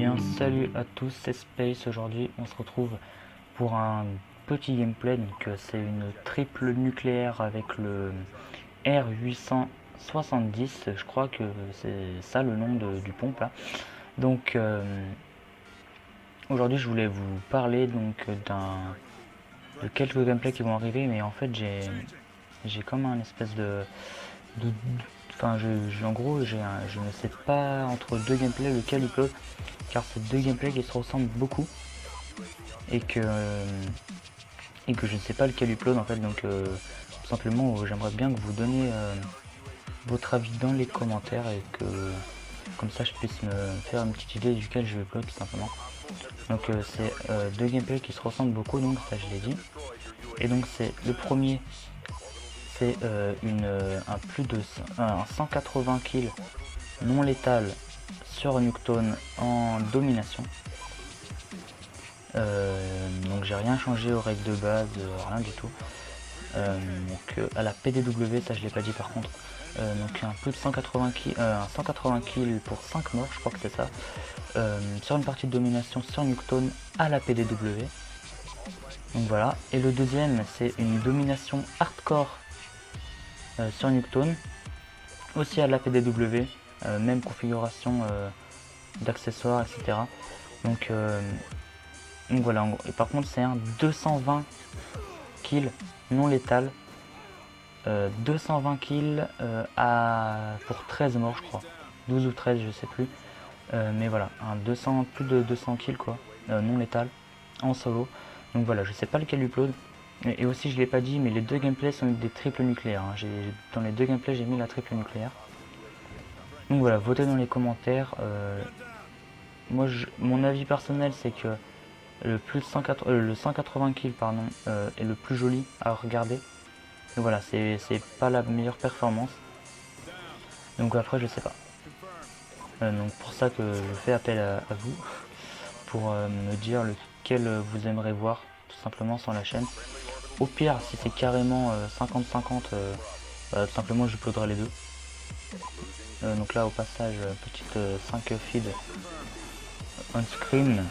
bien, salut à tous, c'est Space. Aujourd'hui, on se retrouve pour un petit gameplay. Donc, c'est une triple nucléaire avec le R870. Je crois que c'est ça le nom du pompe là. Donc, aujourd'hui, je voulais vous parler de quelques gameplays qui vont arriver, mais en fait, j'ai comme un espèce de enfin, en gros, je ne sais pas entre deux gameplays lequel upload, car c'est deux gameplays qui se ressemblent beaucoup et que je ne sais pas lequel upload en fait. Donc, tout simplement, j'aimerais bien que vous donniez votre avis dans les commentaires et que comme ça je puisse me faire une petite idée duquel je vais upload tout simplement. Donc, c'est deux gameplays qui se ressemblent beaucoup, donc ça je l'ai dit. Et donc, c'est le premier. C'est un 180 kills non létal sur Nuketown en domination. Donc j'ai rien changé aux règles de base, rien du tout. À la PDW, ça je l'ai pas dit par contre. Donc un peu de 180 kills pour 5 morts, je crois que c'est ça. Sur une partie de domination sur Nuketown à la PDW. Donc voilà. Et le deuxième, c'est une domination hardcore sur Nuketown, aussi à la PDW, même configuration d'accessoires, etc. Donc voilà, et par contre c'est un 220 kills non létal, 220 kills pour 13 morts je crois, 12 ou 13 je sais plus, mais voilà, plus de 200 kills quoi, non létal, en solo. Donc voilà, je sais pas lequel upload. Et aussi, je l'ai pas dit, mais les deux gameplays sont des triples nucléaires. Dans les deux gameplays, j'ai mis la triple nucléaire. Donc voilà, votez dans les commentaires. Mon avis personnel, c'est que le 180 kills pardon, est le plus joli à regarder. Donc voilà, c'est pas la meilleure performance. Donc après, je sais pas. Donc pour ça que je fais appel à vous pour me dire lequel vous aimeriez voir, tout simplement, sur la chaîne. Au pire, si c'est carrément 50-50, tout simplement j'uploaderai les deux. Donc là, au passage, petite 5 feed on screen.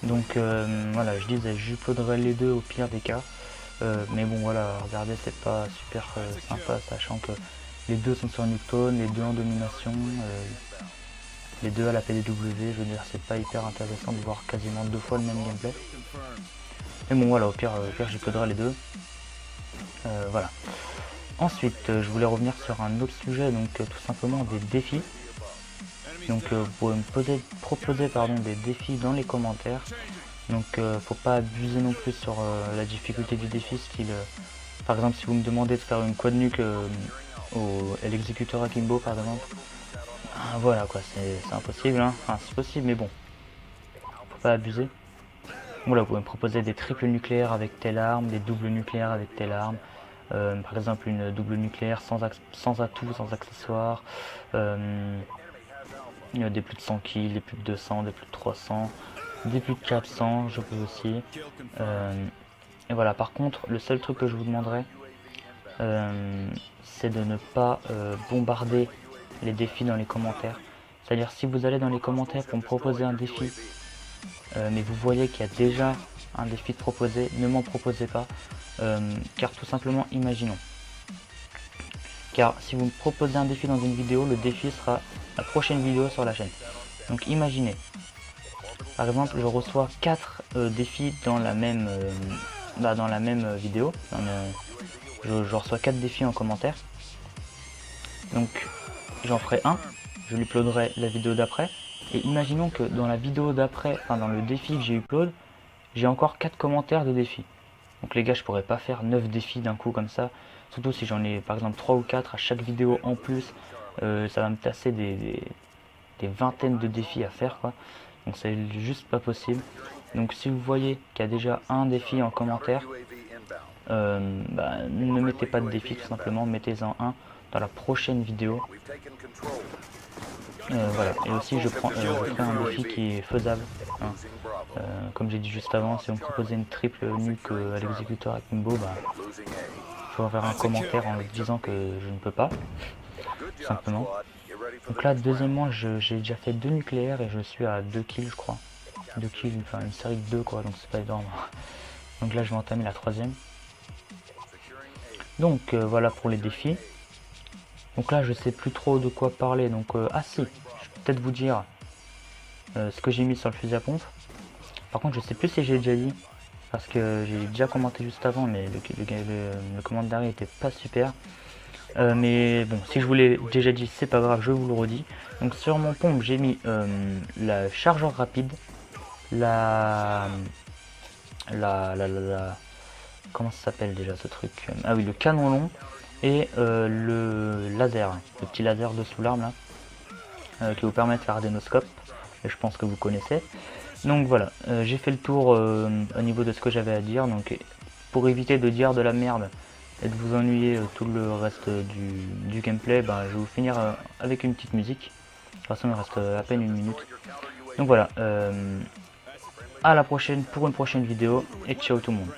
Donc voilà, je disais, j'uploaderai les deux au pire des cas. Mais bon, voilà, regardez, c'est pas super sympa, sachant que les deux sont sur Nuketown, les deux en domination, les deux à la PDW. Je veux dire, c'est pas hyper intéressant de voir quasiment deux fois le même gameplay. Mais bon, voilà, au pire j'uploaderai les deux. Voilà. Ensuite, je voulais revenir sur un autre sujet, donc tout simplement des défis. Donc vous pouvez me proposer des défis dans les commentaires. Donc faut pas abuser non plus sur la difficulté du défi, style par exemple si vous me demandez de faire une quad nuke à l'exécuteur Akimbo par exemple, voilà quoi, c'est impossible hein. Enfin c'est possible mais bon, faut pas abuser. Voilà, vous pouvez me proposer des triples nucléaires avec telle arme, des doubles nucléaires avec telle arme. Par exemple une double nucléaire sans atout, sans accessoires, des plus de 100 kills, des plus de 200, des plus de 300, des plus de 400, je peux aussi. Et voilà, par contre, le seul truc que je vous demanderai, c'est de ne pas bombarder les défis dans les commentaires. C'est-à-dire si vous allez dans les commentaires pour me proposer un défi, mais vous voyez qu'il y a déjà un défi de proposer, ne m'en proposez pas, car tout simplement, imaginons. Car si vous me proposez un défi dans une vidéo, le défi sera la prochaine vidéo sur la chaîne. Donc imaginez, par exemple, je reçois 4 défis dans la même vidéo. Je reçois 4 défis en commentaire. Donc j'en ferai un, je lui uploaderai la vidéo d'après. Et imaginons que dans la vidéo d'après, enfin dans le défi que j'ai upload, j'ai encore 4 commentaires de défis. Donc les gars, je pourrais pas faire 9 défis d'un coup comme ça. Surtout si j'en ai par exemple 3 ou 4 à chaque vidéo en plus. Ça va me tasser des vingtaines de défis à faire quoi. Donc c'est juste pas possible. Donc si vous voyez qu'il y a déjà un défi en commentaire, ne mettez pas de défi tout simplement, mettez-en un dans la prochaine vidéo. Voilà, et aussi je ferai un défi qui est faisable. Hein. Comme j'ai dit juste avant, si on me proposait une triple nuke à l'exécuteur Akimbo, il faut faire un commentaire en disant que je ne peux pas, tout simplement. Donc là, deuxièmement, j'ai déjà fait 2 nucléaires et je suis à 2 kills, je crois. 2 kills, enfin une série de 2 quoi, donc c'est pas énorme. Donc là, je vais entamer la troisième. Donc voilà pour les défis. Donc là, je sais plus trop de quoi parler. Donc ah si, je vais peut-être vous dire ce que j'ai mis sur le fusil à pompe. Par contre, je sais plus si j'ai déjà dit, parce que j'ai déjà commenté juste avant, mais le commentaire était pas super. Mais bon, si je vous l'ai déjà dit, c'est pas grave, je vous le redis. Donc sur mon pompe, j'ai mis la chargeur rapide, la comment ça s'appelle déjà ce truc? Ah oui, le canon long et le laser, le petit laser de sous l'arme là, qui vous permet de faire des no-scopes. Et je pense que vous connaissez. Donc voilà, j'ai fait le tour au niveau de ce que j'avais à dire. Donc pour éviter de dire de la merde et de vous ennuyer tout le reste du gameplay, ben, je vais vous finir avec une petite musique. De toute façon, il reste à peine une minute. Donc voilà, à la prochaine pour une prochaine vidéo et ciao tout le monde.